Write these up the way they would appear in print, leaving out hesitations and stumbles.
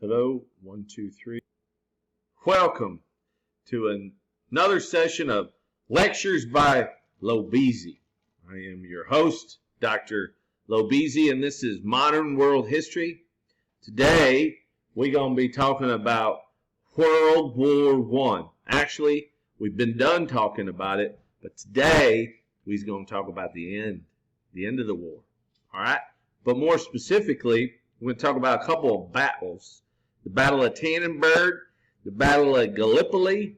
Hello, 1, 2, 3. Welcome to another session of Lectures by Lobezi. I am your host, Dr. Lobezi, and this is Modern World History. Today, we're going to be talking about World War I. Actually, we've been done talking about it, but today, we're going to talk about the end of the war. All right? But more specifically, we're going to talk about a couple of battles. The Battle of Tannenberg, the Battle of Gallipoli,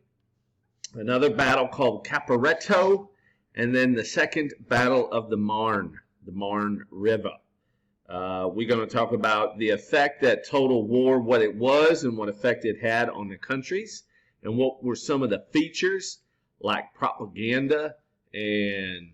another battle called Caporetto, and then the second Battle of the Marne River. We're going to talk about the effect that total war, what it was and what effect it had on the countries, and what were some of the features like propaganda and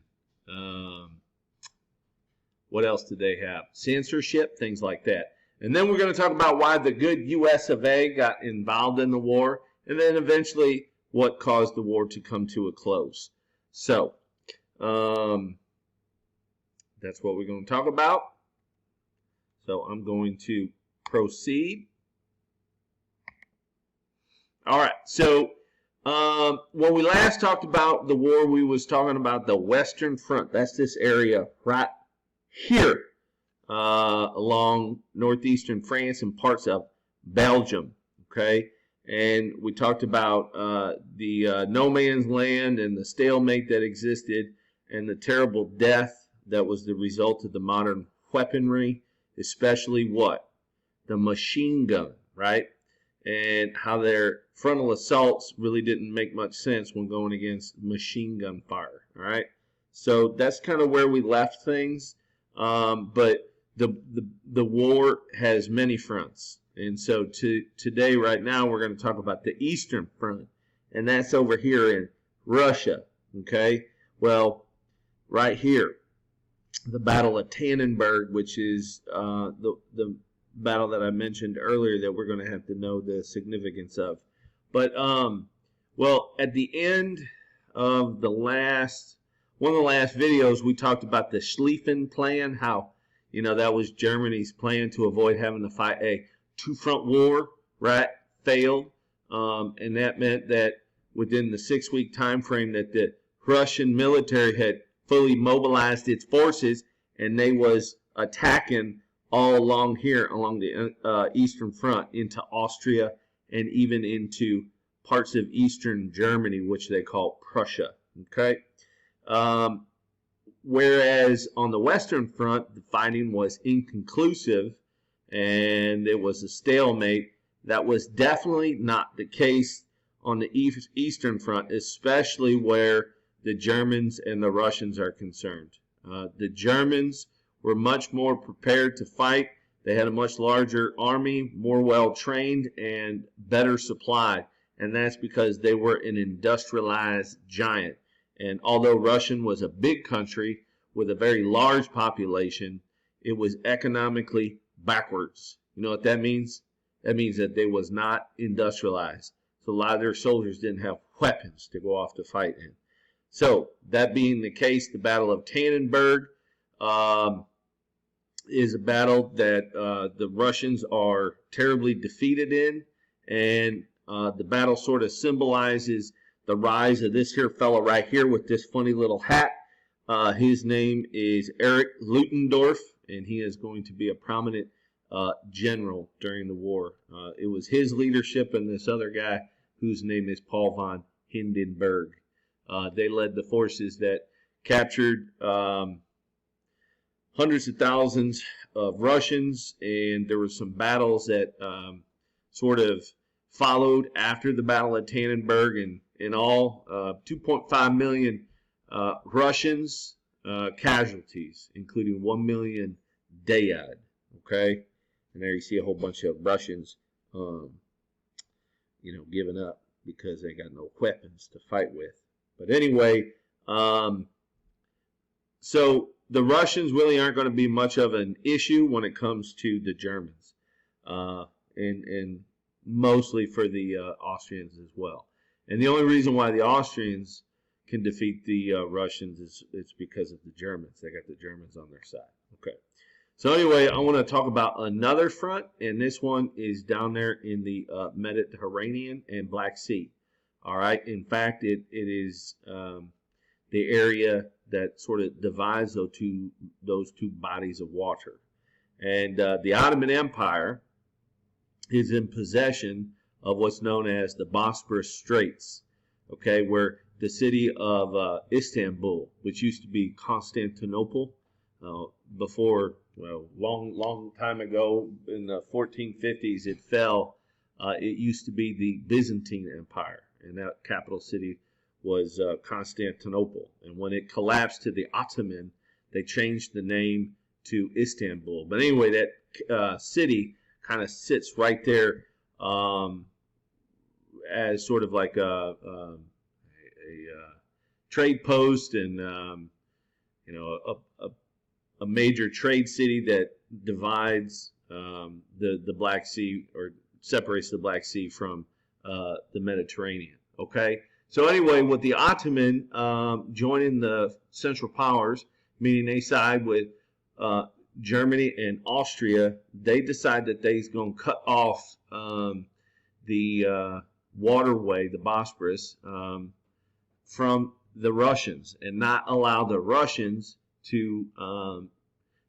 what else did they have? Censorship, things like that. And then we're going to talk about why the good US of A got involved in the war, and then eventually what caused the war to come to a close. So, that's what we're going to talk about. So I'm going to proceed. All right, so when we last talked about the war, we was talking about the Western Front. That's this area right here. Along northeastern France and parts of Belgium, okay? And we talked about the no man's land and the stalemate that existed and the terrible death that was the result of the modern weaponry, especially what? The machine gun, right? And how their frontal assaults really didn't make much sense when going against machine gun fire, all right? So that's kind of where we left things, but the war has many fronts, and so today, right now, we're going to talk about the Eastern Front, and that's over here in Russia. Okay, well, right here, the Battle of Tannenberg, which is the battle that I mentioned earlier that we're going to have to know the significance of. But well, at the end of one of the last videos, we talked about the Schlieffen Plan, how that was Germany's plan to avoid having to fight a two-front war, right? Failed. And that meant that within the 6-week time frame that the Russian military had fully mobilized its forces, and they was attacking all along here, along the Eastern Front, into Austria and even into parts of Eastern Germany, which they call Prussia, okay? Whereas on the Western Front, the fighting was inconclusive and it was a stalemate. That was definitely not the case on the Eastern Front, especially where the Germans and the Russians are concerned. The Germans were much more prepared to fight. They had a much larger army, more well-trained, and better supplied. And that's because they were an industrialized giant. And although Russian was a big country with a very large population, it was economically backwards. You know what that means? That means that they was not industrialized. So a lot of their soldiers didn't have weapons to go off to fight in. So that being the case, the Battle of Tannenberg is a battle that the Russians are terribly defeated in. And the battle sort of symbolizes the rise of this here fellow right here with this funny little hat. His name is Erich Ludendorff, and he is going to be a prominent general during the war. It was his leadership and this other guy whose name is Paul von Hindenburg. They led the forces that captured hundreds of thousands of Russians, and there were some battles that sort of followed after the Battle of Tannenberg, and in all, 2.5 million Russians casualties, including 1 million dead. Okay, and there you see a whole bunch of Russians, giving up because they got no weapons to fight with. But anyway, so the Russians really aren't going to be much of an issue when it comes to the Germans, and mostly for the Austrians as well. And the only reason why the Austrians can defeat the Russians is it's because of the Germans. They got the Germans on their side. Okay. So anyway, I want to talk about another front, and this one is down there in the Mediterranean and Black Sea. All right. In fact, it is the area that sort of divides those two bodies of water. And the Ottoman Empire is in possession of what's known as the Bosporus Straits, okay, where the city of Istanbul, which used to be Constantinople, before, well, long time ago in the 1450s, it fell. It used to be the Byzantine Empire, and that capital city was Constantinople. And when it collapsed to the Ottoman, they changed the name to Istanbul. But anyway, that city kind of sits right there as sort of like a trade post, and a major trade city that divides the Black Sea, or separates the Black Sea from the Mediterranean. Okay, so anyway, with the Ottoman joining the Central Powers, meaning they side with Germany and Austria, they decide that they's going to cut off the waterway, the Bosporus, from the Russians, and not allow the Russians to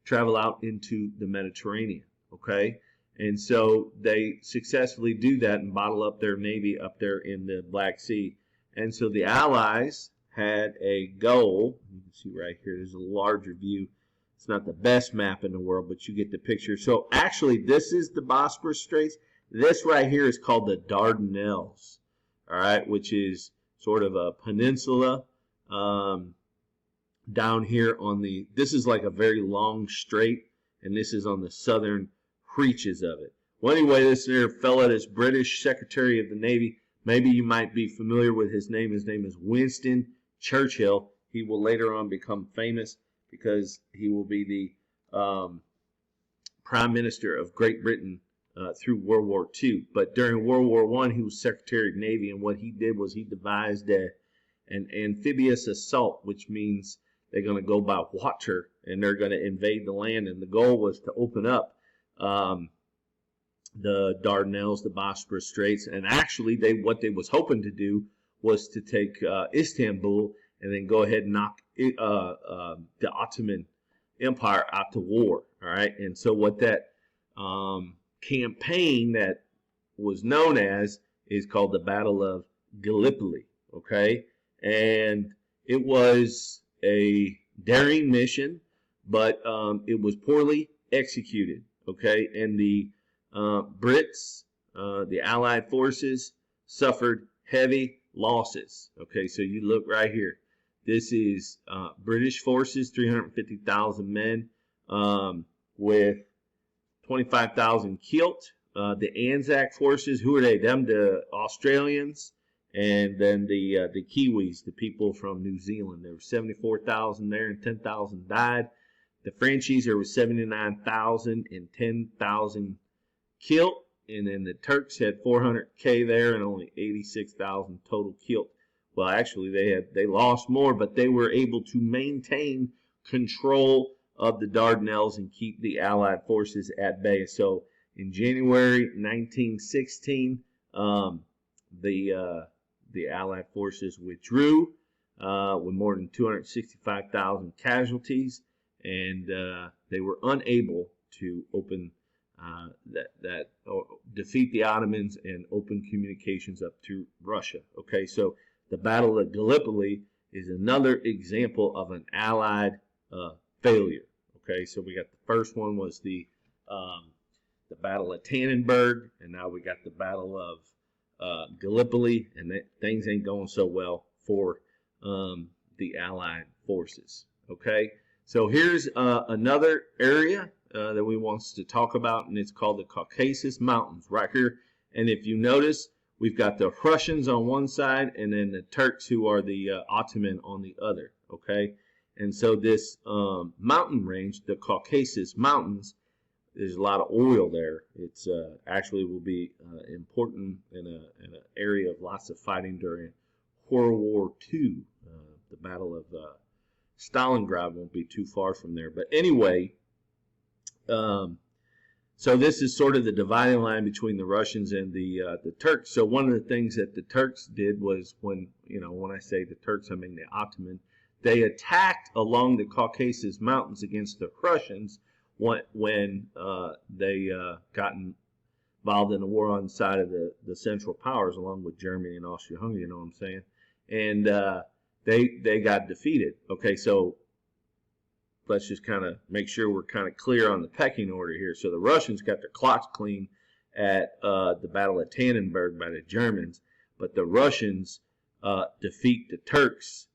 travel out into the Mediterranean. Okay, and so they successfully do that and bottle up their navy up there in the Black Sea. And so the Allies had a goal. You can see right here, there's a larger view. It's not the best map in the world, but you get the picture. So actually, this is the Bosporus Straits. This right here is called the Dardanelles, all right, which is sort of a peninsula down here on the, this is like a very long strait, and this is on the southern reaches of it. Well, anyway, this there fella, this British Secretary of the Navy, maybe you might be familiar with his name. His name is Winston Churchill. He will later on become famous because he will be the Prime Minister of Great Britain through World War II. But during World War I, he was Secretary of Navy, and what he did was he devised an amphibious assault, which means they're going to go by water and they're going to invade the land. And the goal was to open up the Dardanelles, the Bosporus Straits, and actually what they was hoping to do was to take Istanbul and then go ahead and knock the Ottoman Empire out to war. All right, and so what that campaign that was known as is called the Battle of Gallipoli. Okay, and it was a daring mission, but it was poorly executed. Okay, and the Brits, the Allied forces, suffered heavy losses. Okay, so you look right here. This is British forces, 350,000 men, with 25,000 killed. The Anzac forces, who are they? Them, the Australians, and then the Kiwis, the people from New Zealand. There were 74,000 there, and 10,000 died. The Frenchies, there was 79,000 and 10,000 killed. And then the Turks had 400K there and only 86,000 total killed. Well, actually, they lost more, but they were able to maintain control of the Dardanelles and keep the Allied forces at bay. So in January 1916, the Allied forces withdrew with more than 265,000 casualties, and they were unable to defeat the Ottomans and open communications up to Russia. Okay, so the Battle of Gallipoli is another example of an Allied failure. Okay, so we got the first one was the Battle of Tannenberg, and now we got the Battle of Gallipoli, and things ain't going so well for the Allied forces. Okay, so here's another area that we want to talk about, and it's called the Caucasus Mountains right here. And if you notice, we've got the Russians on one side and then the Turks, who are the Ottoman, on the other. Okay, and so this mountain range, the Caucasus Mountains, there's a lot of oil there. It's actually will be important in an area of lots of fighting during World War II. The Battle of Stalingrad won't be too far from there. But anyway, So this is sort of the dividing line between the Russians and the Turks. So one of the things that the Turks did was when I say the Turks, I mean the Ottoman, they attacked along the Caucasus Mountains against the Russians when they got involved in the war on the side of the Central Powers, along with Germany and Austria-Hungary. You know what I'm saying? And they got defeated. Okay, so let's just kind of make sure we're kind of clear on the pecking order here. So the Russians got their clocks clean at the Battle of Tannenberg by the Germans, but the Russians defeat the Turks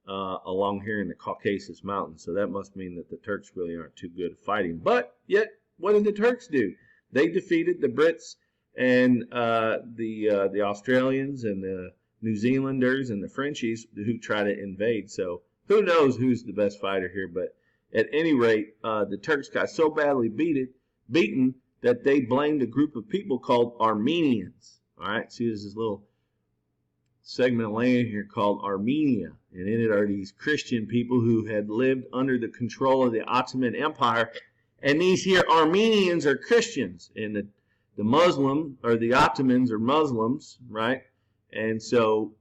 along here in the Caucasus Mountains. So that must mean that the Turks really aren't too good at fighting. But yet, what did the Turks do? They defeated the Brits and the Australians and the New Zealanders and the Frenchies who try to invade. So who knows who's the best fighter here, but at any rate, the Turks got so badly beaten that they blamed a group of people called Armenians. All right, see, there's this little segment of land here called Armenia, and in it are these Christian people who had lived under the control of the Ottoman Empire, and these here Armenians are Christians, and the Muslim or the Ottomans are Muslims, right? And so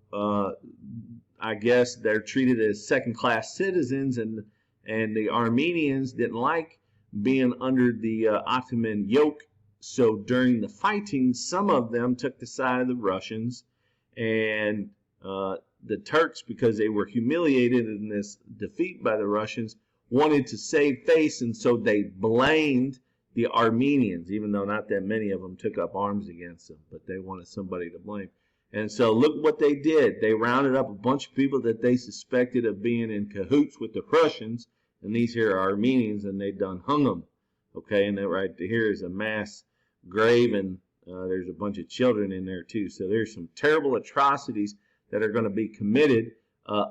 I guess they're treated as second-class citizens, and the Armenians didn't like being under the Ottoman yoke. So during the fighting, some of them took the side of the Russians, and the Turks, because they were humiliated in this defeat by the Russians, wanted to save face, and so they blamed the Armenians, even though not that many of them took up arms against them, but they wanted somebody to blame. And so look what they did. They rounded up a bunch of people that they suspected of being in cahoots with the Russians, and these here are Armenians, and they done hung them. Okay, and that right here is a mass grave, and there's a bunch of children in there too. So there's some terrible atrocities that are going to be committed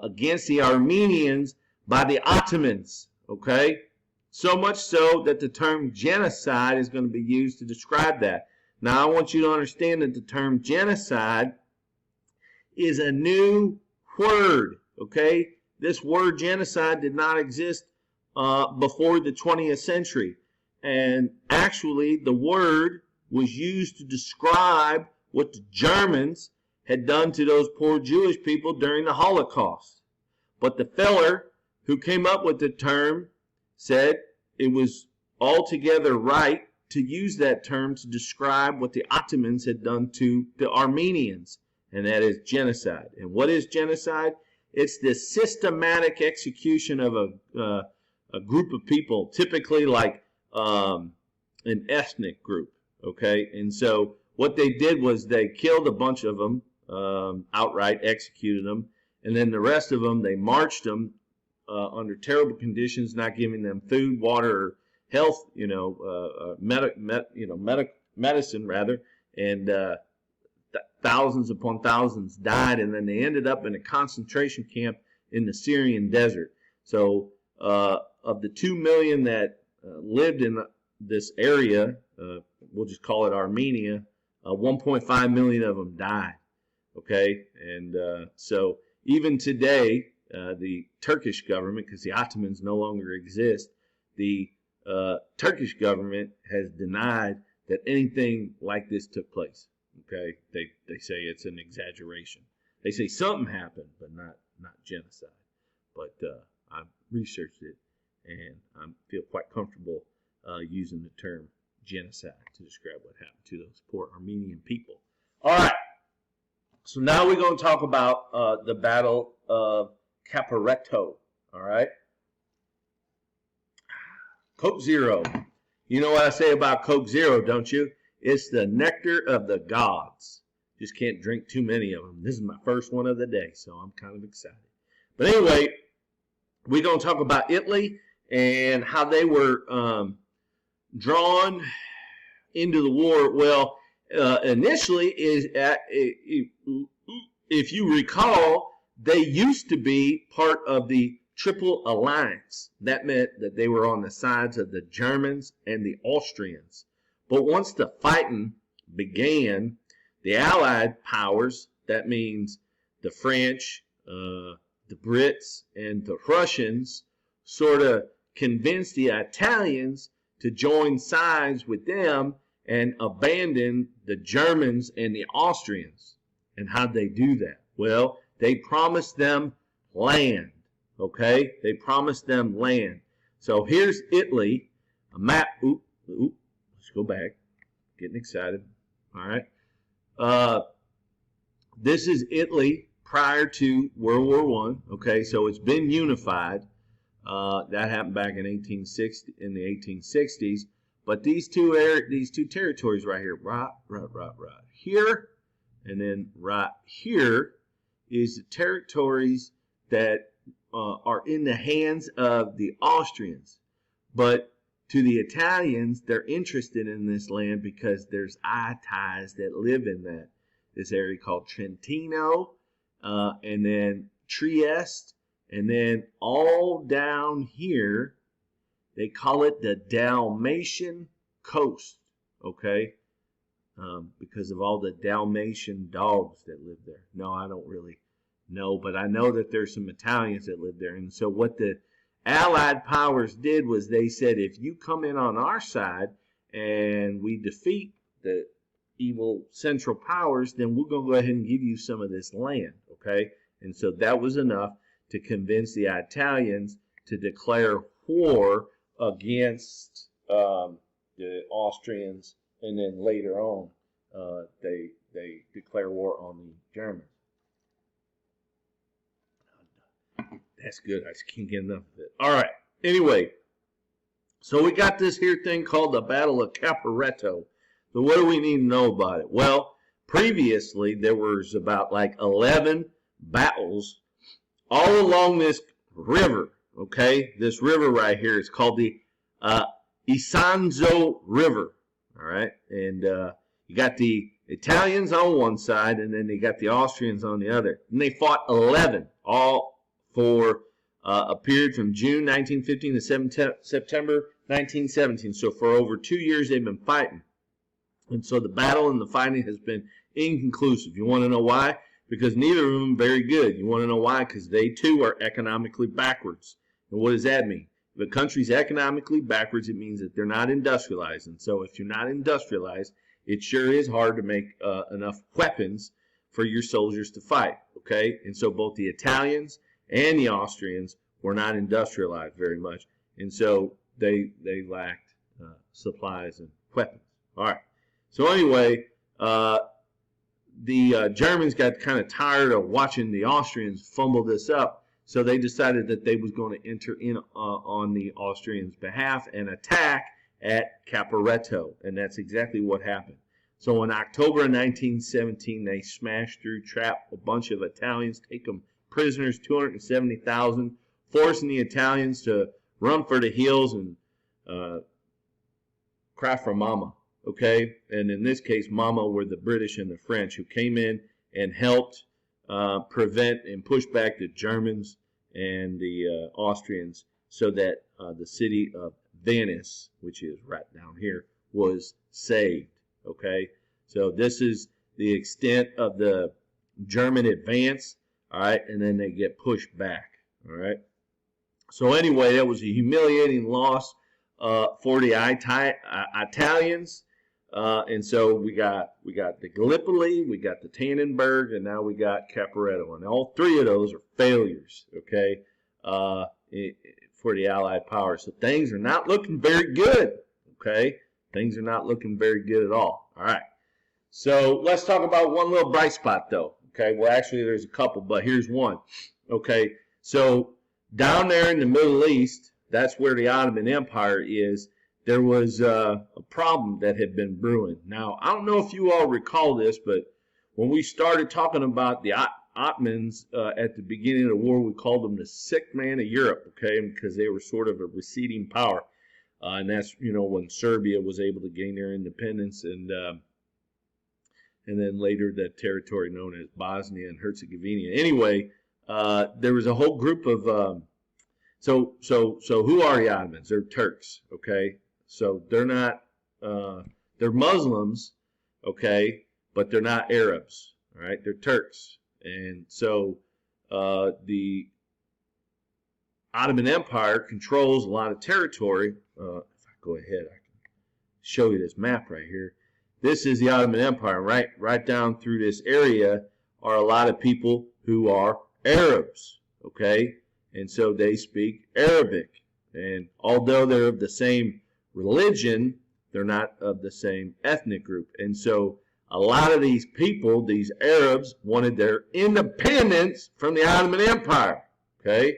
against the Armenians by the Ottomans. Okay, so much so that the term genocide is going to be used to describe that. Now I want you to understand that the term genocide is a new word. Okay, this word genocide did not exist before the 20th century, and actually the word was used to describe what the Germans had done to those poor Jewish people during the Holocaust. But the feller who came up with the term said it was altogether right to use that term to describe what the Ottomans had done to the Armenians, and that is genocide. And what is genocide? It's the systematic execution of a group of people, typically like an ethnic group, okay? And so what they did was they killed a bunch of them, outright executed them, and then the rest of them, they marched them under terrible conditions, not giving them food, water, or health, medicine rather, and thousands upon thousands died, and then they ended up in a concentration camp in the Syrian desert. So of the 2 million that lived in this area, we'll just call it Armenia, 1.5 million of them died. Okay, and so even today, the Turkish government, because the Ottomans no longer exist, the Turkish government has denied that anything like this took place. Okay, they say it's an exaggeration. They say something happened, but not genocide. But I've researched it, and I feel quite comfortable using the term genocide to describe what happened to those poor Armenian people. All right, so now we're going to talk about the Battle of Caporetto. All right, Coke Zero. You know what I say about Coke Zero, don't you? It's the nectar of the gods. Just can't drink too many of them. This is my first one of the day, so I'm kind of excited. But anyway, we're going to talk about Italy and how they were drawn into the war. Well, initially, if you recall, they used to be part of the Triple Alliance. That meant that they were on the sides of the Germans and the Austrians. But once the fighting began, the Allied powers, that means the French, the Brits, and the Russians, sort of convinced the Italians to join sides with them and abandon the Germans and the Austrians. And how'd they do that? Well, they promised them land, okay? They promised them land. So here's Italy, a map. Let's go back. Getting excited. All right. This is Italy prior to World War I. Okay, so it's been unified. That happened back in the 1860s. But these two territories right here, right here, and then right here, is the territories that are in the hands of the Austrians. But to the Italians, they're interested in this land because there's Italians that live in this area called Trentino, and then Trieste, and then all down here, they call it the Dalmatian coast, okay? Because of all the Dalmatian dogs that live there. No, I don't really know, but I know that there's some Italians that live there. And so what the Allied powers did was they said, if you come in on our side and we defeat the evil Central Powers, then we're going to go ahead and give you some of this land, okay? And so that was enough to convince the Italians to declare war against the Austrians, and then later on they declare war on the Germans. That's good. I just can't get enough of it. All right. Anyway, so we got this here thing called the Battle of Caporetto. So what do we need to know about it? Well, previously there was about like 11 battles all along this river. Okay, this river right here is called the Isonzo River. All right, and you got the Italians on one side, and then you got the Austrians on the other. And they fought 11, all for a period from June 1915 to September 1917. So for over 2 years they've been fighting. And so the battle and the fighting has been inconclusive. You want to know why? Because neither of them are very good. You want to know why? Because they too are economically backwards. And what does that mean? If a country's economically backwards, it means that they're not industrialized. And so if you're not industrialized, it sure is hard to make enough weapons for your soldiers to fight. Okay? And so both the Italians and the Austrians were not industrialized very much. And so they lacked supplies and weapons. All right. So anyway, the Germans got kind of tired of watching the Austrians fumble this up, so they decided that they was going to enter in on the Austrians' behalf and attack at Caporetto, and that's exactly what happened. So in October of 1917, they smashed through, trapped a bunch of Italians, take them prisoners, 270,000, forcing the Italians to run for the hills and cry for mama. Okay, and in this case, mama were the British and the French who came in and helped prevent and push back the Germans and the Austrians, so that the city of Venice, which is right down here, was saved. Okay, so this is the extent of the German advance. All right, and then they get pushed back. All right, so anyway, that was a humiliating loss for the Italians. And so we got the Gallipoli, we got the Tannenberg, and now we got Caporetto, and all three of those are failures, okay, for the Allied powers. So things are not looking very good, okay? Things are not looking very good at all. All right. So let's talk about one little bright spot, though. Okay. Well, actually, there's a couple, but here's one. Okay. So down there in the Middle East, that's where the Ottoman Empire is. There was a problem that had been brewing. Now, I don't know if you all recall this, but when we started talking about the Ottomans at the beginning of the war, we called them the sick man of Europe, okay, because they were sort of a receding power. And that's, when Serbia was able to gain their independence, and then later the territory known as Bosnia and Herzegovina. Anyway, there was a whole group of, so who are the Ottomans? They're Turks, okay? So they're not, they're Muslims, okay, but they're not Arabs, all right? They're Turks. And so the Ottoman Empire controls a lot of territory. If I go ahead. I can show you this map right here. This is the Ottoman Empire. Right down through this area are a lot of people who are Arabs, okay? And so they speak Arabic. And although they're of the same religion, they're not of the same ethnic group. And so a lot of these people, these Arabs, wanted their independence from the Ottoman Empire, okay?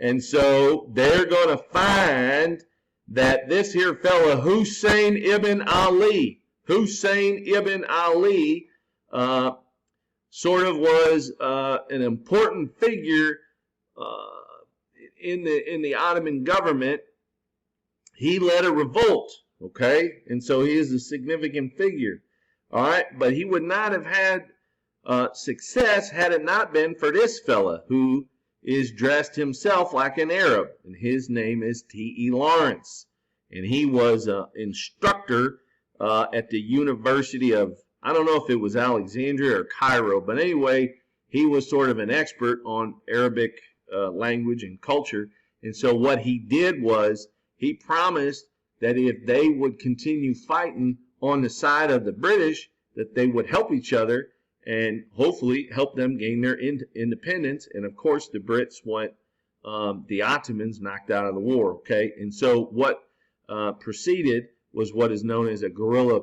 And so they're going to find that this here fella, Hussein ibn Ali, sort of was an important figure in the Ottoman government. He led a revolt, okay? And so he is a significant figure, all right? But he would not have had success had it not been for this fella who is dressed himself like an Arab, and his name is T.E. Lawrence. And he was an instructor at the University of, I don't know if it was Alexandria or Cairo, but anyway, he was sort of an expert on Arabic language and culture. And so what he did was he promised that if they would continue fighting on the side of the British, that they would help each other and hopefully help them gain their independence. And of course, the Brits want the Ottomans knocked out of the war, okay? And so what proceeded was what is known as a guerrilla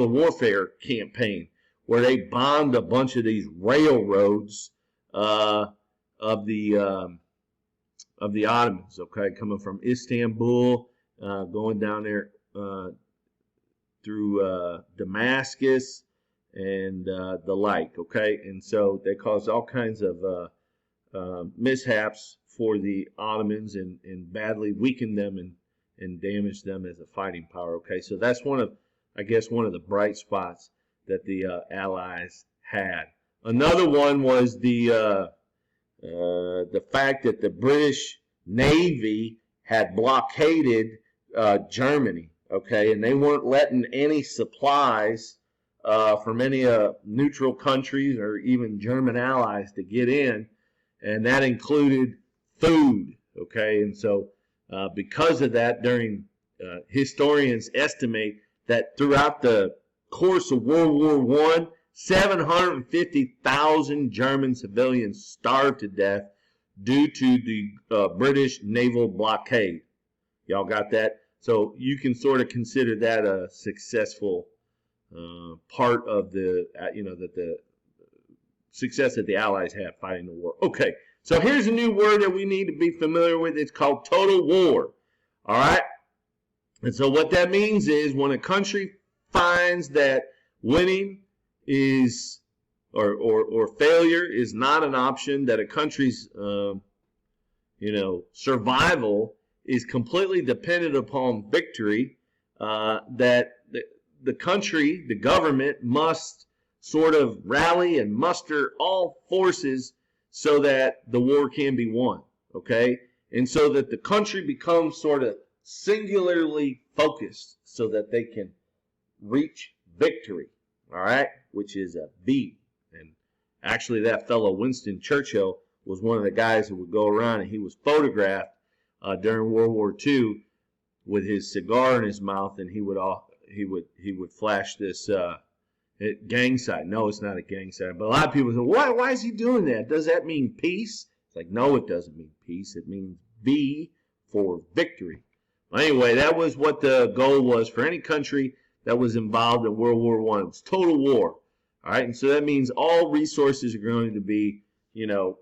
warfare campaign, where they bombed a bunch of these railroads of the Ottomans, okay, coming from Istanbul, going down there through Damascus and the like, okay? And so they caused all kinds of mishaps for the Ottomans and badly weakened them and damaged them as a fighting power, okay? So that's one of the bright spots that the Allies had. Another one was the fact that the British Navy had blockaded Germany, okay? And they weren't letting any supplies from any neutral countries or even German allies to get in, and that included food, okay? And so because of that, historians estimate that throughout the course of World War I, 750,000 German civilians starved to death due to the British naval blockade. Y'all got that? So you can sort of consider that a successful part of the, that the success that the Allies had fighting the war. Okay, so here's a new word that we need to be familiar with. It's called total war. All right? And so what that means is when a country finds that winning is or failure is not an option, that a country's survival is completely dependent upon victory, that the country, the government, must sort of rally and muster all forces so that the war can be won, okay? And so that the country becomes sort of singularly focused so that they can reach victory, all right, which is a V. And actually that fellow Winston Churchill was one of the guys who would go around, and he was photographed during World War II with his cigar in his mouth, and he would flash this gang sign. No, it's not a gang sign, but a lot of people say, why is he doing that? Does that mean peace? It's like, no, it doesn't mean peace. It means V for victory. Anyway, that was what the goal was for any country that was involved in World War I. It was total war. All right, and so that means all resources are going to be,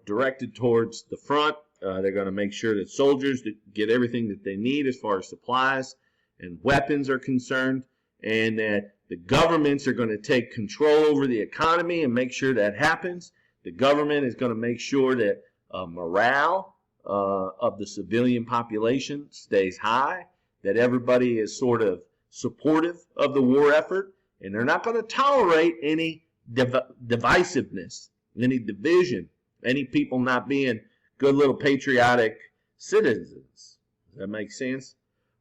directed towards the front. They're going to make sure that soldiers get everything that they need as far as supplies and weapons are concerned, and that the governments are going to take control over the economy and make sure that happens. The government is going to make sure that morale of the civilian population stays high, that everybody is sort of supportive of the war effort, and they're not going to tolerate any divisiveness, any division, any people not being good little patriotic citizens. Does that make sense?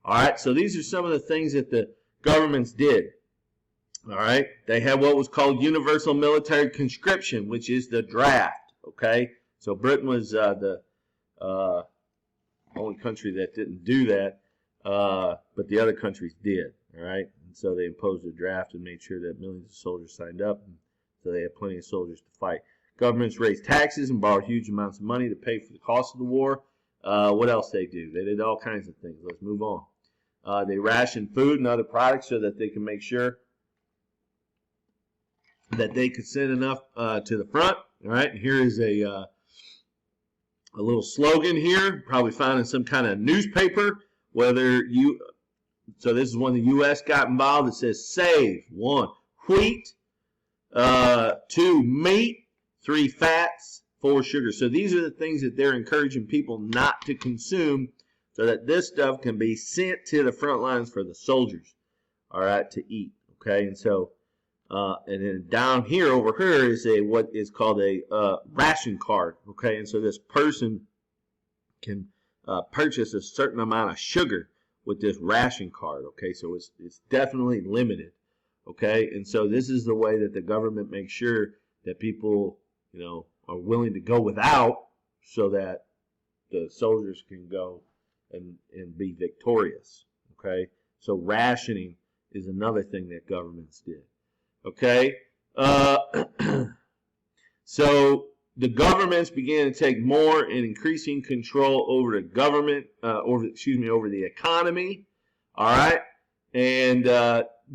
All right, so these are some of the things that the governments did. All right, they had what was called universal military conscription, which is the draft. Okay, so Britain was the only country that didn't do that. but the other countries did. All right, and so they imposed a draft and made sure that millions of soldiers signed up, and so they had plenty of soldiers to fight. Governments raised taxes and borrowed huge amounts of money to pay for the cost of the war. What else they do? They did all kinds of things. Let's move on. They rationed food and other products so that they can make sure that they could send enough to the front. All right, and here is a little slogan here, probably found in some kind of newspaper. So this is when the U.S. got involved. It says save: 1, wheat; 2, meat; 3, fats; 4, sugar. So these are the things that they're encouraging people not to consume, so that this stuff can be sent to the front lines for the soldiers, all right, to eat. Okay, and so and then down here over here is what is called a ration card. Okay, and so this person can purchase a certain amount of sugar with this ration card. Okay, so it's definitely limited. Okay, and so this is the way that the government makes sure that people, are willing to go without, so that the soldiers can go and be victorious. Okay, so rationing is another thing that governments did. Okay, so the governments began to take more and increasing control over the government, over the economy. All right, and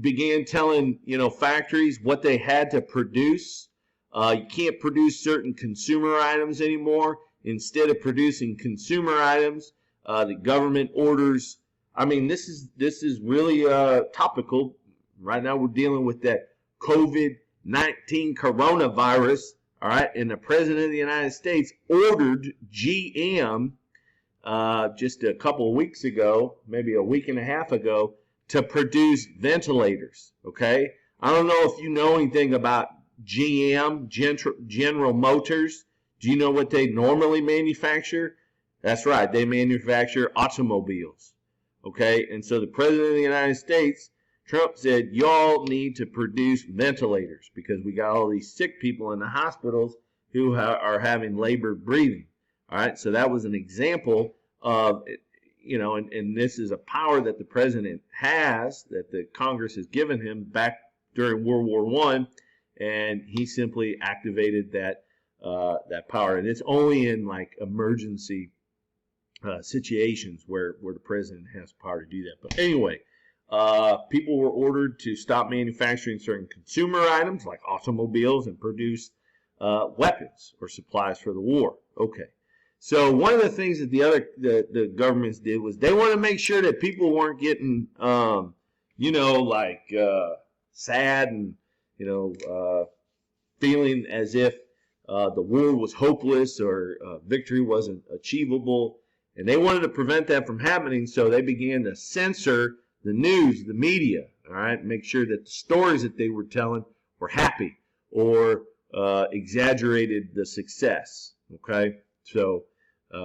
began telling factories what they had to produce. You can't produce certain consumer items anymore. Instead of producing consumer items, the government orders. I mean, this is really topical. Right now, we're dealing with that COVID-19 coronavirus. All right, and the president of the United States ordered GM just a couple of weeks ago, maybe a week and a half ago, to produce ventilators. Okay, I don't know if you know anything about GM, General Motors. Do you know what they normally manufacture? That's right, they manufacture automobiles. Okay, and so the president of the United States, Trump, said, y'all need to produce ventilators because we got all these sick people in the hospitals who are having labored breathing. All right, so that was an example of, and this is a power that the president has, that the Congress has given him back during World War I, and he simply activated that power. And it's only in like emergency situations where the president has power to do that. But anyway, people were ordered to stop manufacturing certain consumer items like automobiles and produce weapons or supplies for the war. Okay, so one of the things that the governments did was they wanted to make sure that people weren't getting sad and feeling as if the war was hopeless or victory wasn't achievable, and they wanted to prevent that from happening. So they began to censor the news, the media, all right, make sure that the stories that they were telling were happy or exaggerated the success. Okay, so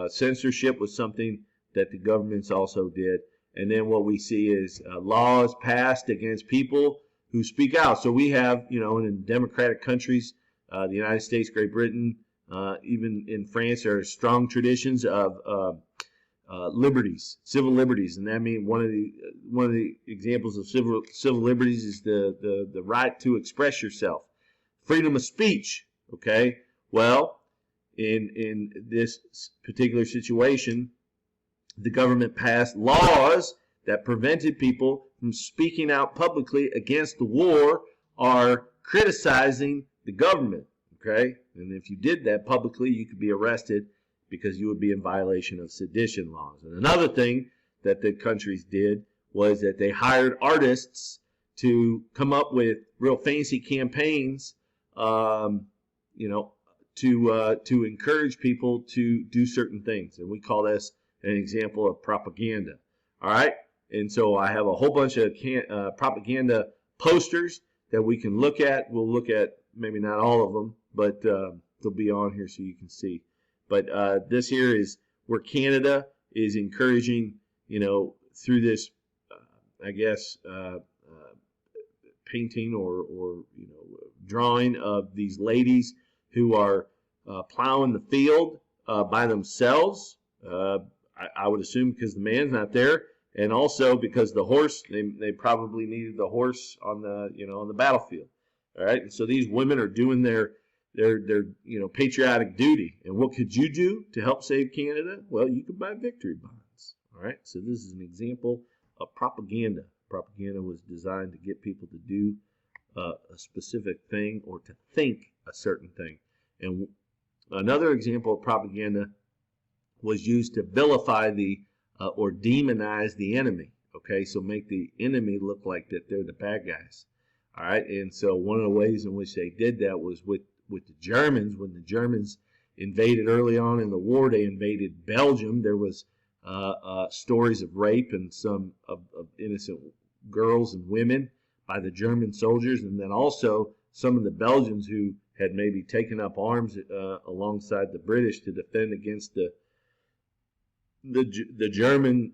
censorship was something that the governments also did. And then what we see is laws passed against people who speak out. So we have, in democratic countries, the United States, Great Britain, even in France, there are strong traditions of liberties, civil liberties, and that means one of the examples of civil liberties is the right to express yourself, freedom of speech. Okay, well, in this particular situation, the government passed laws that prevented people from speaking out publicly against the war or criticizing the government. Okay, and if you did that publicly, you could be arrested because you would be in violation of sedition laws. And another thing that the countries did was that they hired artists to come up with real fancy campaigns, to encourage people to do certain things. And we call this an example of propaganda. All right? And so I have a whole bunch of propaganda posters that we can look at. We'll look at maybe not all of them, but they'll be on here so you can see. But this here is where Canada is encouraging, through this, painting or drawing of these ladies who are plowing the field by themselves. I would assume because the man's not there. and also because the horse, they probably needed the horse on the on the battlefield. All right, and so these women are doing their patriotic duty. And what could you do to help save Canada? Well, you could buy victory bonds. All right, so this is an example of propaganda. Propaganda was designed to get people to do a specific thing or to think a certain thing. And another example of propaganda was used to vilify or demonize the enemy. Okay, so make the enemy look like that they're the bad guys. All right, and so one of the ways in which they did that was with the Germans. When the Germans invaded early on in the war, they invaded Belgium. There was stories of rape and some of innocent girls and women by the German soldiers, and then also some of the Belgians who had maybe taken up arms alongside the British to defend against the German,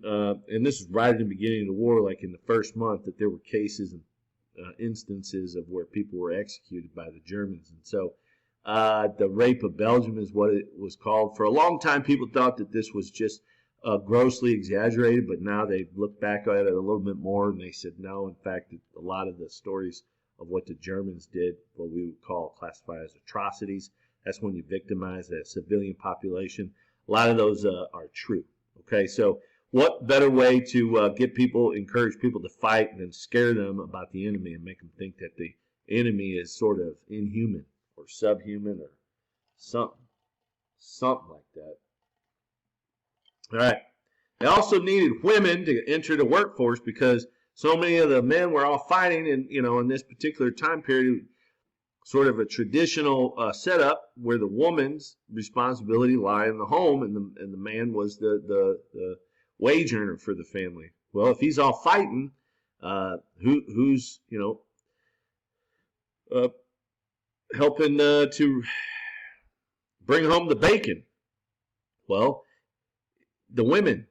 and this is right at the beginning of the war, like in the first month, that there were cases and instances of where people were executed by the Germans. And so the rape of Belgium is what it was called. For a long time, people thought that this was just grossly exaggerated, but now they look back at it a little bit more, and they said no, in fact, a lot of the stories of what the Germans did, what we would classify as atrocities, that's when you victimize a civilian population. A lot of those are true. Okay, so what better way to encourage people to fight than scare them about the enemy and make them think that the enemy is sort of inhuman or subhuman or something like that. All right. They also needed women to enter the workforce because so many of the men were all fighting, and in this particular time period, sort of a traditional setup where the woman's responsibility lay in the home, and the man was the wage earner for the family. Well, if he's all fighting, who's helping to bring home the bacon? Well, the women.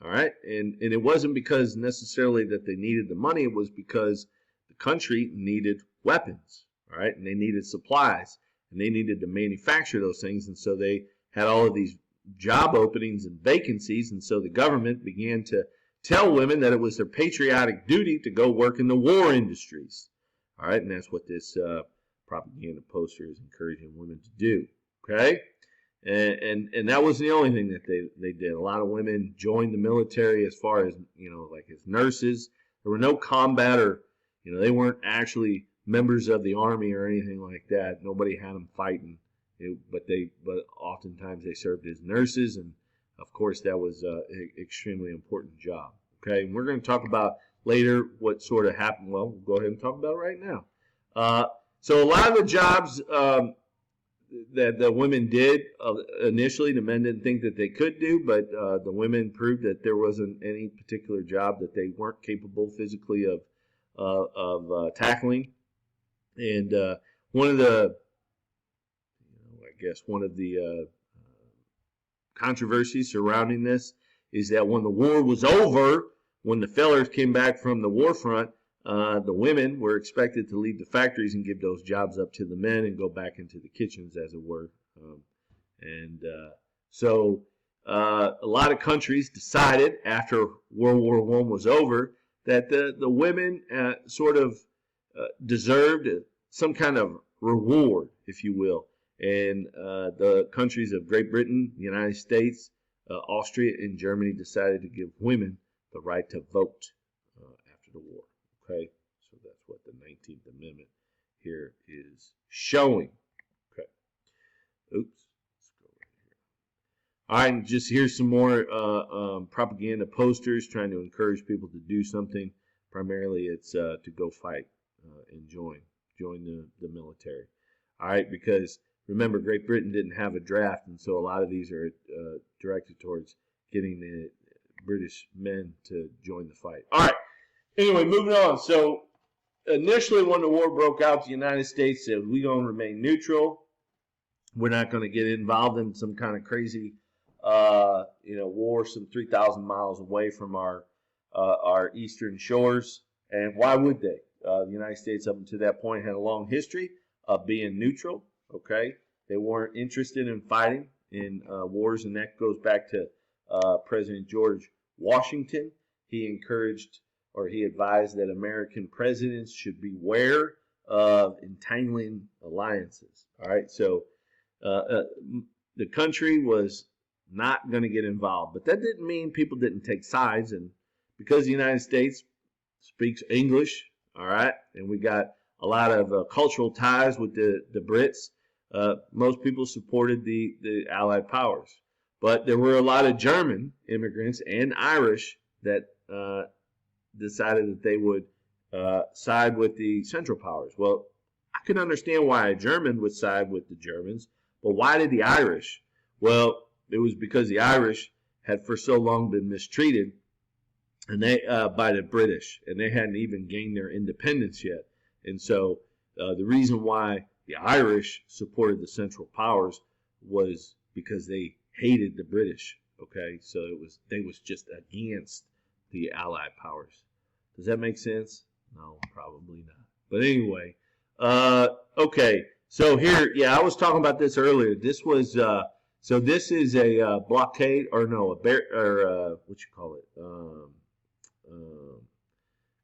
All right, and it wasn't because necessarily that they needed the money. It was because the country needed weapons. All right, and they needed supplies, and they needed to manufacture those things, and so they had all of these job openings and vacancies, and so the government began to tell women that it was their patriotic duty to go work in the war industries. All right, and that's what this propaganda poster is encouraging women to do. Okay, and that wasn't the only thing that they did. A lot of women joined the military as far as like as nurses. There were no combat or they weren't actually members of the army or anything like that. Nobody had them fighting, but oftentimes they served as nurses, and of course that was an extremely important job. Okay, and we're going to talk about later what sort of happened. Well, we'll go ahead and talk about it right now. So a lot of the jobs that the women did initially, the men didn't think that they could do, but the women proved that there wasn't any particular job that they weren't capable physically of tackling. And one of the controversies surrounding this is that when the war was over, when the fellers came back from the war front, the women were expected to leave the factories and give those jobs up to the men and go back into the kitchens, as it were. So a lot of countries decided after World War I was over that the women sort of deserved some kind of reward, if you will. And the countries of Great Britain, the United States, Austria, and Germany decided to give women the right to vote after the war. Okay, so that's what the 19th Amendment here is showing. Okay, oops, let's go right here. All right, and just here's some more propaganda posters trying to encourage people to do something. Primarily, it's to go fight and join the military. All right, because remember, Great Britain didn't have a draft, and so a lot of these are directed towards getting the British men to join the fight. All right. Anyway, moving on. So initially when the war broke out, the United States said, we're going to remain neutral. We're not going to get involved in some kind of crazy war some 3,000 miles away from our eastern shores. And why would they? The United States up until that point had a long history of being neutral. Okay, they weren't interested in fighting in wars, and that goes back to President George Washington. he encouraged or he advised that American presidents should beware of entangling alliances. All right, so the country was not going to get involved, but that didn't mean people didn't take sides. And because the United States speaks English, all right, and we got a lot of cultural ties with the Brits, most people supported the Allied powers. But there were a lot of German immigrants and Irish that decided that they would side with the Central Powers. Well, I can understand why a German would side with the Germans, but why did the Irish? Well, it was because the Irish had for so long been mistreated and they by the British, and they hadn't even gained their independence yet. And so the reason why the Irish supported the Central Powers was because they hated the British. Okay, so they was just against the Allied powers. Does that make sense? No, probably not. But anyway, okay. So here, yeah, I was talking about this earlier. This was so this is a blockade, or no, what you call it,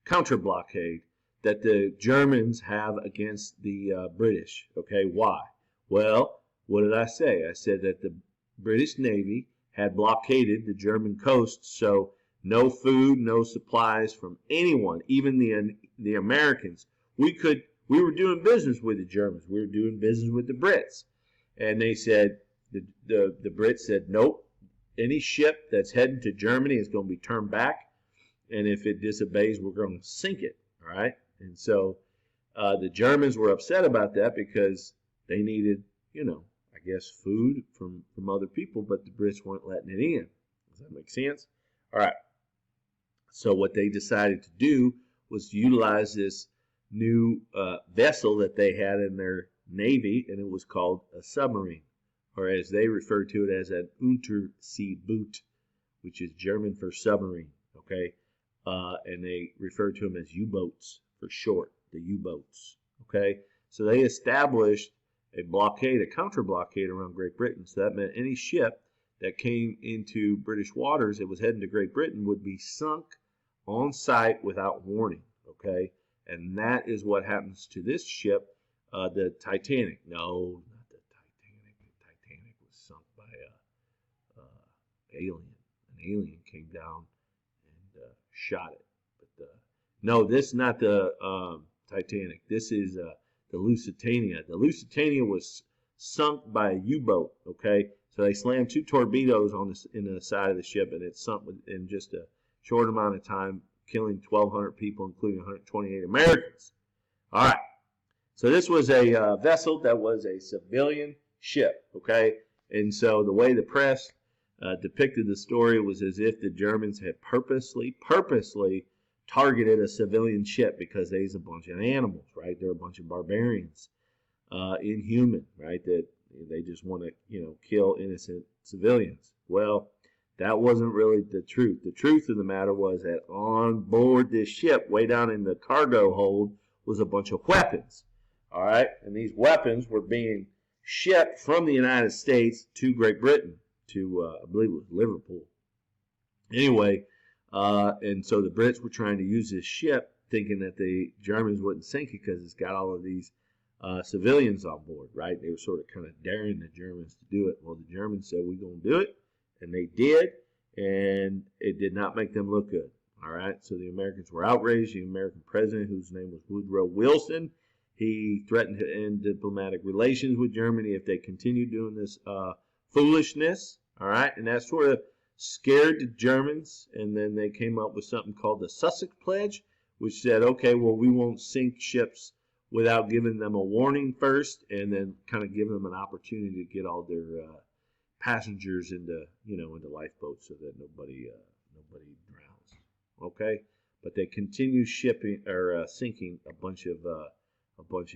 counter blockade that the Germans have against the British. Okay, why? Well, what did I say? I said that the British Navy had blockaded the German coast, so no food, no supplies from anyone, even the Americans. We were doing business with the Germans. We were doing business with the Brits. And they said, the Brits said, nope, any ship that's heading to Germany is going to be turned back. And if it disobeys, we're going to sink it. All right. And so the Germans were upset about that because they needed, I guess, food from other people, but the Brits weren't letting it in. Does that make sense? All right. So what they decided to do was utilize this new vessel that they had in their navy, and it was called a submarine, or as they referred to it as an Unterseeboot, which is German for submarine. Okay, and they referred to them as U-boats for short, the U-boats. Okay, so they established a blockade, a counter blockade around Great Britain. So that meant any ship that came into British waters that was heading to Great Britain would be sunk on sight without warning. Okay, and that is what happens to this ship, the Titanic. No, not the Titanic. The Titanic was sunk by a alien. An alien came down and shot it. But no, this is not the Titanic. This is the Lusitania. The Lusitania was sunk by a U-boat. Okay, so they slammed 2 torpedoes in the side of the ship, and it sunk in just a short amount of time, killing 1,200 people, including 128 Americans. All right. So this was a vessel that was a civilian ship, okay? And so the way the press depicted the story was as if the Germans had purposely targeted a civilian ship because they's a bunch of animals, right? They're a bunch of barbarians, inhuman, right? That they just want to, kill innocent civilians. Well, that wasn't really the truth. The truth of the matter was that on board this ship, way down in the cargo hold, was a bunch of weapons. All right, and these weapons were being shipped from the United States to Great Britain, to I believe it was Liverpool. Anyway, and so the Brits were trying to use this ship, thinking that the Germans wouldn't sink it because it's got all of these civilians on board, right? They were sort of kind of daring the Germans to do it. Well, the Germans said, we're going to do it. And they did, and it did not make them look good. All right, so the Americans were outraged. The American president, whose name was Woodrow Wilson, he threatened to end diplomatic relations with Germany if they continued doing this foolishness. All right, and that sort of scared the Germans, and then they came up with something called the Sussex Pledge, which said, okay, well, we won't sink ships without giving them a warning first, and then kind of give them an opportunity to get all their passengers into lifeboats so that nobody drowns. Okay, but they continue shipping or sinking a bunch of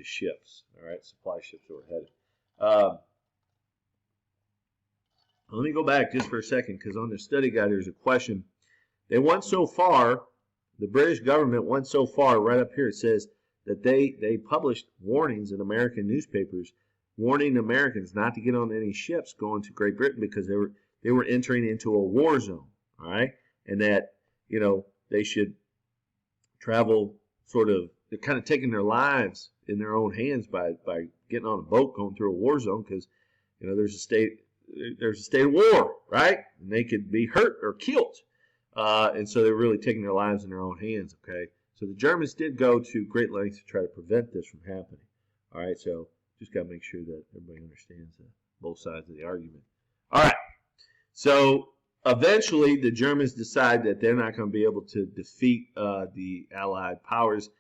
ships. All right, supply ships that were headed. Let me go back just for a second, because on the study guide there's a question. They went so far. The British government went so far. Right up here it says that they published warnings in American newspapers, warning Americans not to get on any ships going to Great Britain because they were entering into a war zone. All right, and that they should travel they're kind of taking their lives in their own hands by getting on a boat going through a war zone, because there's a state of war, right? And they could be hurt or killed, and so they're really taking their lives in their own hands. Okay, so the Germans did go to great lengths to try to prevent this from happening. All right, so just got to make sure that everybody understands both sides of the argument. All right, so eventually the Germans decide that they're not going to be able to defeat the Allied powers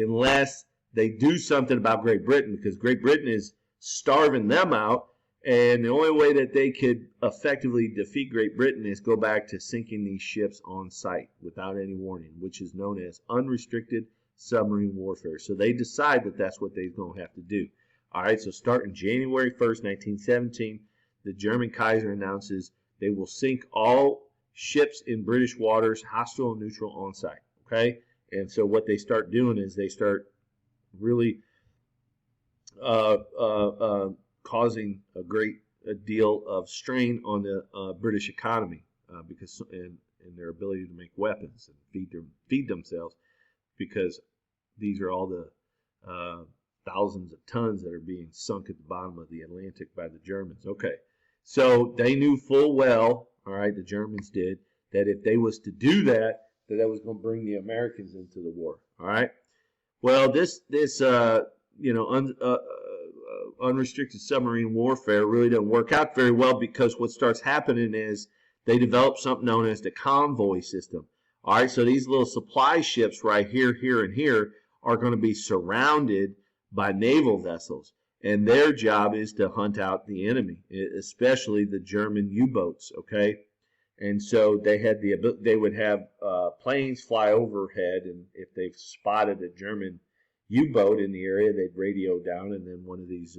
unless they do something about Great Britain, because Great Britain is starving them out, and the only way that they could effectively defeat Great Britain is go back to sinking these ships on sight without any warning, which is known as unrestricted submarine warfare. So they decide that that's what they're going to have to do. All right, so starting January 1st, 1917, the German Kaiser announces they will sink all ships in British waters, hostile and neutral, on sight. Okay? And so what they start doing is they start really causing a great deal of strain on the British economy because and their ability to make weapons and feed themselves, because these are all the thousands of tons that are being sunk at the bottom of the Atlantic by the Germans. Okay, so they knew full well, all right, the Germans did, that if they was to do that, that was going to bring the Americans into the war. All right. Well, this unrestricted submarine warfare really doesn't work out very well, because what starts happening is they develop something known as the convoy system. All right. So these little supply ships right here, here, and here are going to be surrounded by naval vessels, and their job is to hunt out the enemy, especially the German U-boats. Okay. And so they would have planes fly overhead, and if they've spotted a German U-boat in the area, they'd radio down, and then one of these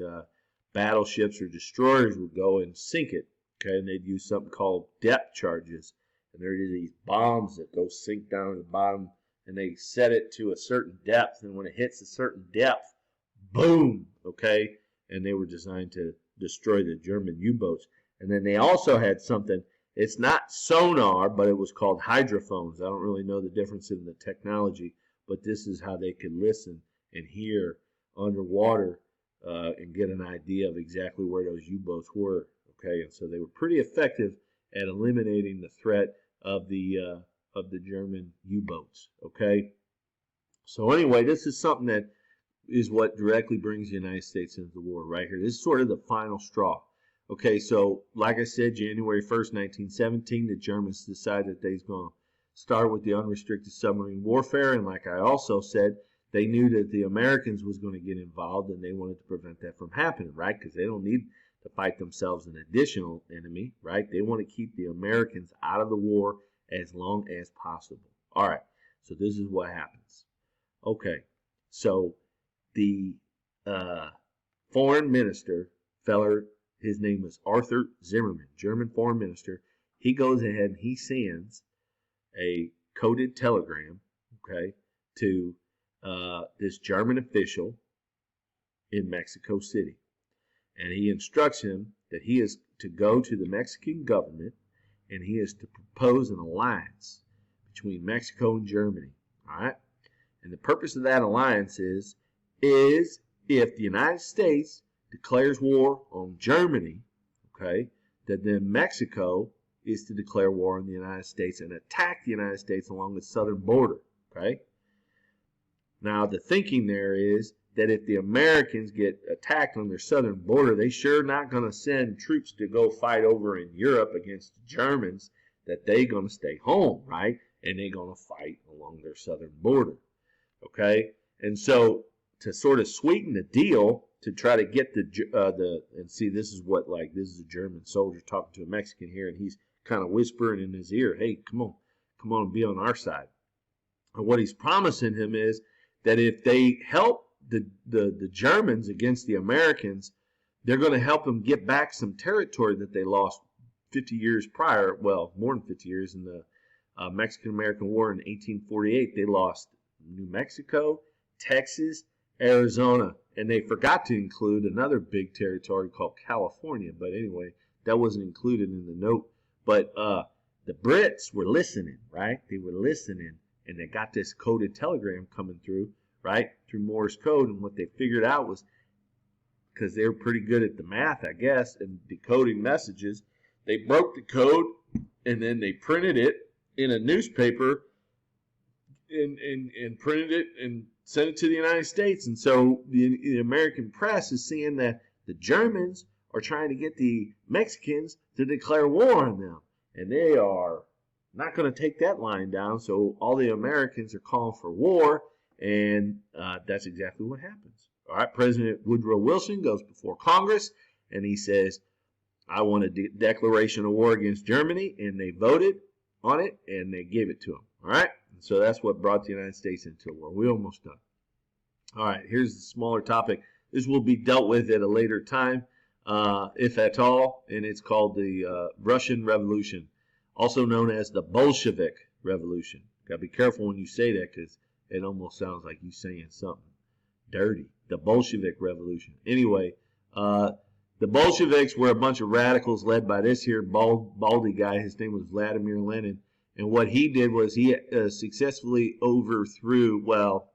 battleships or destroyers would go and sink it. Okay, and they'd use something called depth charges, and there are these bombs that go sink down at the bottom, and they set it to a certain depth, and when it hits a certain depth, boom. Okay, and they were designed to destroy the German U-boats. And then they also had something. It's not sonar, but it was called hydrophones. I don't really know the difference in the technology, but this is how they could listen and hear underwater and get an idea of exactly where those U-boats were. Okay, and so they were pretty effective at eliminating the threat of the German U-boats. Okay, so anyway, this is something that is what directly brings the United States into the war right here. This is sort of the final straw. Okay, so like I said, January 1st, 1917, the Germans decided that they was going to start with the unrestricted submarine warfare. And like I also said, they knew that the Americans was going to get involved, and they wanted to prevent that from happening, right? Because they don't need to fight themselves an additional enemy, right? They want to keep the Americans out of the war as long as possible. All right, so this is what happens. Okay, so the foreign minister, his name was Arthur Zimmerman, German foreign minister. He goes ahead and he sends a coded telegram, okay, to this German official in Mexico City. And he instructs him that he is to go to the Mexican government, and he is to propose an alliance between Mexico and Germany. All right. And the purpose of that alliance is if the United States declares war on Germany, okay, that then Mexico is to declare war on the United States and attack the United States along the southern border, okay? Now, the thinking there is that if the Americans get attacked on their southern border, they sure not going to send troops to go fight over in Europe against the Germans, that they going to stay home, right? And they're going to fight along their southern border, okay? And so to sort of sweeten the deal, to try to get and see, this is a German soldier talking to a Mexican here, and he's kind of whispering in his ear, hey, come on and be on our side. And what he's promising him is that if they help the Germans against the Americans, they're going to help them get back some territory that they lost 50 years prior, well, more than 50 years in the Mexican-American War in 1848. They lost New Mexico, Texas, Arizona, and they forgot to include another big territory called California. But anyway, that wasn't included in the note. But the Brits were listening, right? They were listening, and they got this coded telegram coming through, right, through Morse code. And what they figured out was, because they were pretty good at the math, I guess, and decoding messages, they broke the code and then they printed it in a newspaper and printed it and sent it to the United States. And so the American press is seeing that the Germans are trying to get the Mexicans to declare war on them. And they are not going to take that line down. So all the Americans are calling for war. And that's exactly what happens. All right, President Woodrow Wilson goes before Congress and he says, I want a declaration of war against Germany. And they voted on it and they gave it to him. All right, and so that's what brought the United States into war. We're almost done. All right, here's the smaller topic. This will be dealt with at a later time, if at all, and it's called the Russian Revolution, also known as the Bolshevik Revolution. Got to be careful when you say that because it almost sounds like you saying something dirty. The Bolshevik Revolution. Anyway, the Bolsheviks were a bunch of radicals led by this here baldy guy. His name was Vladimir Lenin. And what he did was he successfully overthrew, well,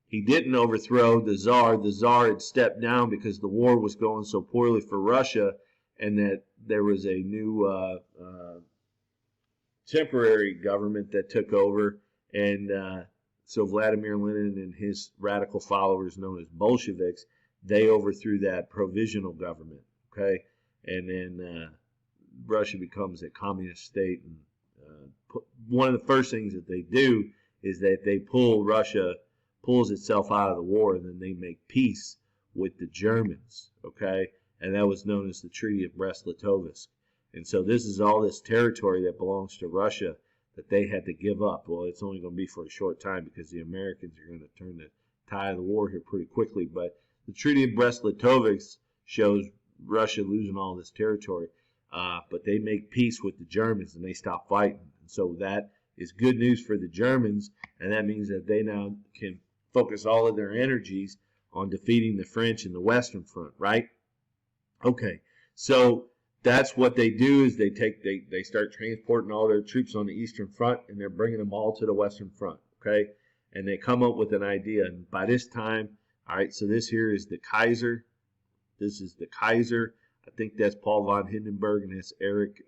he didn't overthrow the Tsar. The Tsar had stepped down because the war was going so poorly for Russia, and that there was a new temporary government that took over. And so Vladimir Lenin and his radical followers, known as Bolsheviks, they overthrew that provisional government, okay? And then Russia becomes a communist state. And one of the first things that they do is that they pulls itself out of the war, and then they make peace with the Germans, okay? And that was known as the Treaty of Brest-Litovsk. And so this is all this territory that belongs to Russia that they had to give up. Well, it's only going to be for a short time because the Americans are going to turn the tide of the war here pretty quickly. But the Treaty of Brest-Litovsk shows Russia losing all this territory. But they make peace with the Germans and they stop fighting. And so that is good news for the Germans, and that means that they now can focus all of their energies on defeating the French in the Western Front, right? Okay, so that's what they do is they start transporting all their troops on the Eastern Front, and they're bringing them all to the Western Front, okay? And they come up with an idea, and by this time, all right, so this here is the Kaiser. This is the Kaiser. I think that's Paul von Hindenburg, and that's Erich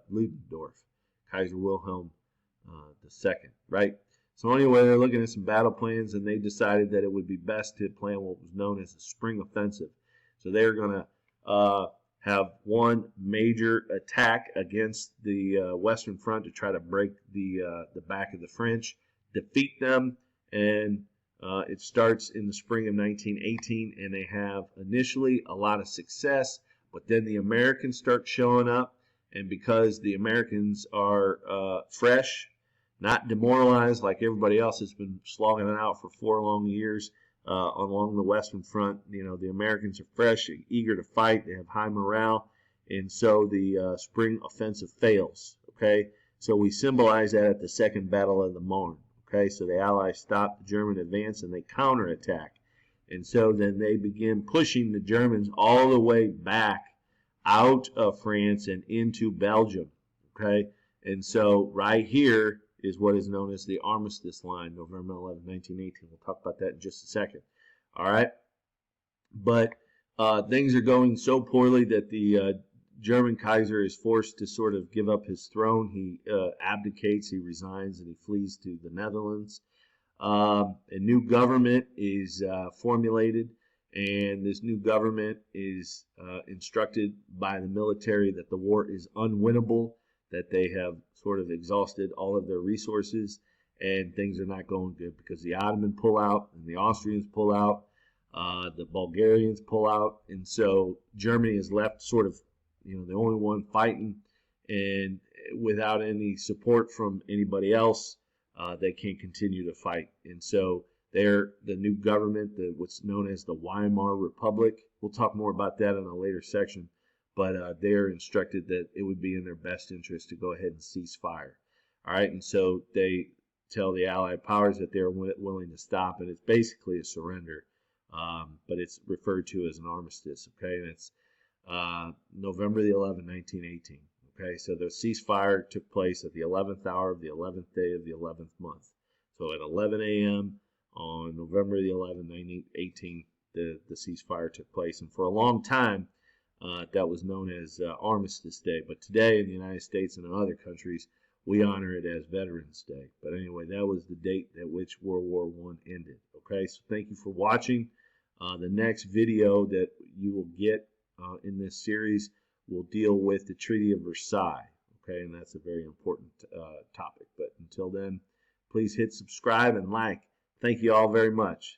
Ludendorff, Kaiser Wilhelm II, right? So anyway, they're looking at some battle plans, and they decided that it would be best to plan what was known as a spring offensive. So they're going to have one major attack against the Western Front to try to break the back of the French, defeat them, and it starts in the spring of 1918, and they have initially a lot of success. But then the Americans start showing up, and because the Americans are fresh, not demoralized like everybody else has been slogging it out for 4 long years along the Western Front, you know, the Americans are fresh, eager to fight, they have high morale, and so the spring offensive fails, okay? So we symbolize that at the Second Battle of the Marne, okay? So the Allies stop the German advance and they counterattack. And so then they begin pushing the Germans all the way back out of France and into Belgium, okay? And so right here is what is known as the Armistice Line, November 11, 1918. We'll talk about that in just a second, all right? But things are going so poorly that the German Kaiser is forced to sort of give up his throne. He abdicates, he resigns, and he flees to the Netherlands. A new government is formulated, and this new government is instructed by the military that the war is unwinnable, that they have sort of exhausted all of their resources, and things are not going good because the Ottomans pull out, and the Austrians pull out, the Bulgarians pull out, and so Germany is left sort of, you know, the only one fighting, and without any support from anybody else. They can't continue to fight. And so they're the new government, what's known as the Weimar Republic. We'll talk more about that in a later section. But they're instructed that it would be in their best interest to go ahead and cease fire. All right, and so they tell the Allied powers that they're willing to stop, and it's basically a surrender. But it's referred to as an armistice, okay? And it's November the 11th, 1918. Okay, so the ceasefire took place at the 11th hour of the 11th day of the 11th month. So at 11 a.m. on November the 11th, 1918, the ceasefire took place. And for a long time, that was known as Armistice Day. But today in the United States and in other countries, we honor it as Veterans Day. But anyway, that was the date at which World War I ended. Okay, so thank you for watching. The next video that you will get in this series will deal with the Treaty of Versailles. Okay, and that's a very important topic. But until then, please hit subscribe and like. Thank you all very much.